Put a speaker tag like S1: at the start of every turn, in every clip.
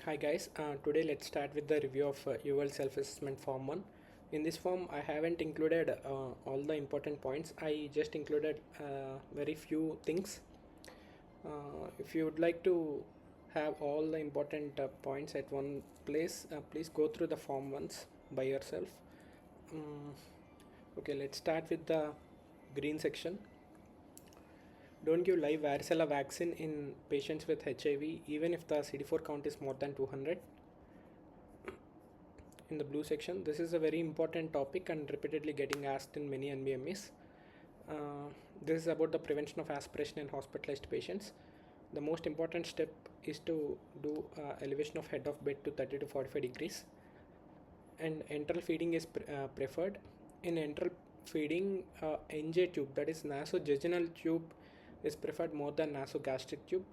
S1: Hi guys, today let's start with the review of UL self-assessment form 1. In this form I haven't included all the important points. I just included very few things. If you would like to have all the important points at one place, please go through the form once by yourself. Um, okay, let's start with the green section. Don't give live varicella vaccine in patients with HIV even if the CD4 count is more than 200. In the blue section, this is a very important topic and repeatedly getting asked in many NBMEs. This is about the prevention of aspiration in hospitalized patients. The most important step is to do elevation of head of bed to 30 to 45 degrees, and enteral feeding is preferred. In enteral feeding, NJ tube, that is nasovaginal tube, is preferred more than nasogastric tube,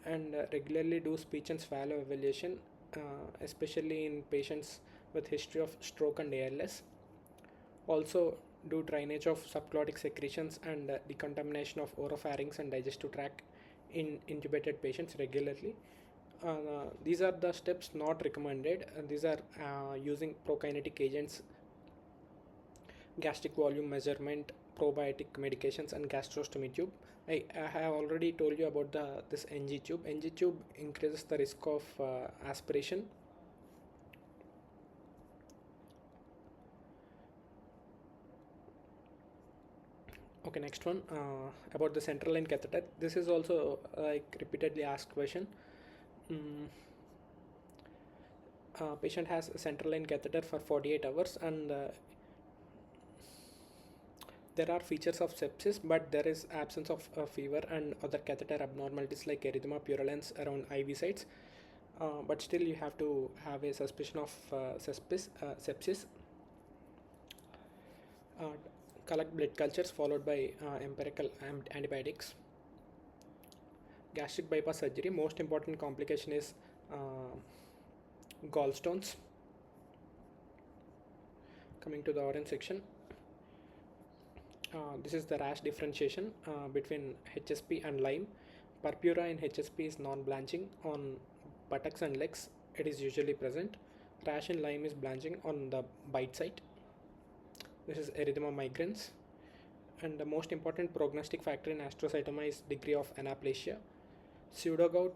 S1: and regularly do speech and swallow evaluation, especially in patients with history of stroke and ALS. Also do drainage of subglottic secretions and decontamination of oropharynx and digestive tract in intubated patients regularly. These are the steps not recommended. These are using prokinetic agents, gastric volume measurement, probiotic medications, and gastrostomy tube. I have already told you about this NG tube. NG tube increases the risk of aspiration. Okay, next one, about the central line catheter. This is also like repeatedly asked question. Mm, Patient has a central line catheter for 48 hours, and there are features of sepsis, but there is absence of fever and other catheter abnormalities like erythema purulence around IV sites. But still, you have to have a suspicion of sepsis. Uh, Collect blood cultures followed by empirical antibiotics. Gastric bypass surgery, most important complication is gallstones. Coming to the orange section, this is the rash differentiation between HSP and Lyme. Purpura in HSP is non-blanching. On buttocks and legs it is usually present. Rash in Lyme is blanching on the bite site. This is erythema migrans. And the most important prognostic factor in astrocytoma is degree of anaplasia. Pseudogout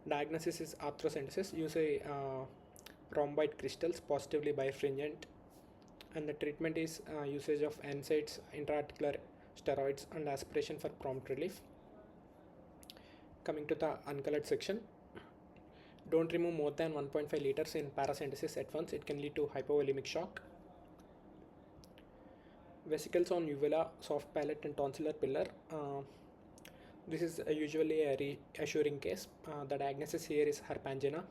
S1: diagnosis is arthrocentesis. Use a rhomboid crystals, positively birefringent, and the treatment is usage of NSAIDs, intraarticular steroids, and aspiration for prompt relief. Coming to the uncolored section, don't remove more than 1.5 liters in paracentesis at once. It can lead to hypovolemic shock. Vesicles on uvula, soft palate, and tonsillar pillar. This is usually a reassuring case. The diagnosis here is herpangina.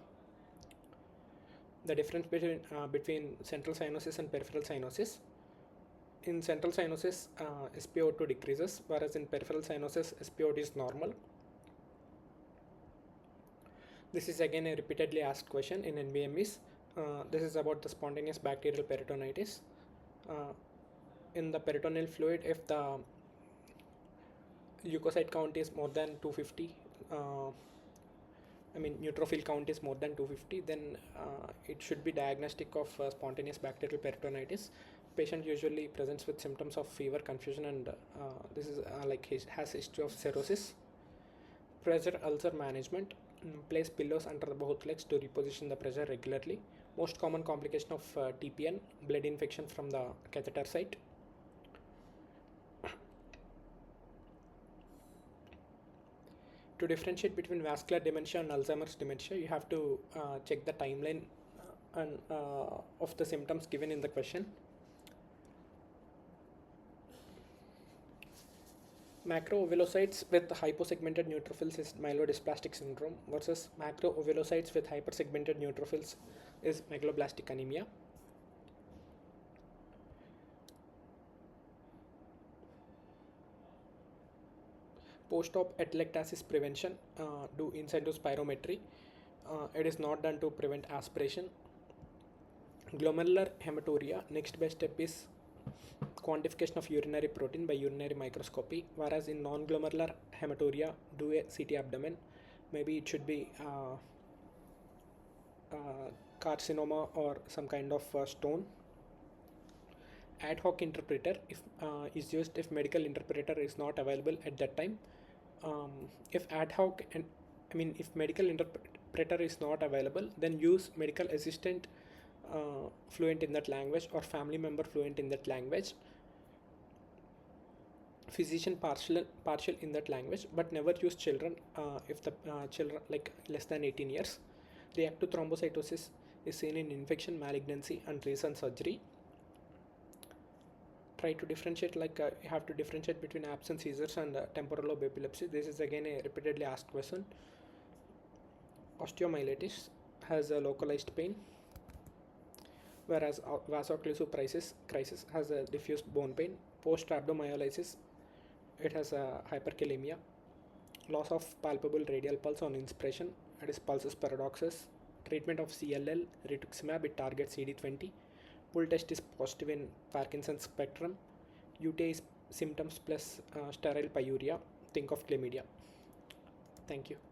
S1: The difference between central cyanosis and peripheral cyanosis. In central cyanosis, SpO2 decreases, whereas in peripheral cyanosis, SpO2 is normal. This is again a repeatedly asked question in NBMEs. This is about the spontaneous bacterial peritonitis. In the peritoneal fluid, if the leukocyte count is more than 250, neutrophil count is more than 250, then it should be diagnostic of spontaneous bacterial peritonitis. Patient usually presents with symptoms of fever, confusion, and this is has history of cirrhosis. Pressure ulcer management. Place pillows under both legs to reposition the pressure regularly. Most common complication of TPN, blood infection from the catheter site. To differentiate between vascular dementia and Alzheimer's dementia, you have to check the timeline and of the symptoms given in the question. Macroovelocytes with hyposegmented neutrophils is myelodysplastic syndrome versus macroovelocytes with hypersegmented neutrophils is megaloblastic anemia. Post-op atelectasis prevention, do in situ spirometry. It is not done to prevent aspiration. Glomerular hematuria, next best step is quantification of urinary protein by urinary microscopy, whereas in non-glomerular hematuria, do a CT abdomen. Maybe it should be carcinoma or some kind of stone. Ad hoc interpreter if is used if medical interpreter is not available at that time. If ad hoc and if medical interpreter is not available, then use medical assistant fluent in that language or family member fluent in that language, physician partial in that language, but never use children if the children like less than 18 years. Reactive thrombocytosis is seen in infection, malignancy, and recent surgery. Try to differentiate, you have to differentiate between absent seizures and temporal lobe epilepsy. This is again a repeatedly asked question. Osteomyelitis has a localized pain, whereas vaso-occlusive crisis has a diffuse bone pain. Post rhabdomyolysis, it has a hyperkalemia. Loss of palpable radial pulse on inspiration, that is pulsus paradoxus. Treatment of CLL, rituximab, it targets CD20. Pull test is positive in Parkinson's spectrum. UTI is symptoms plus sterile pyuria. Think of chlamydia. Thank you.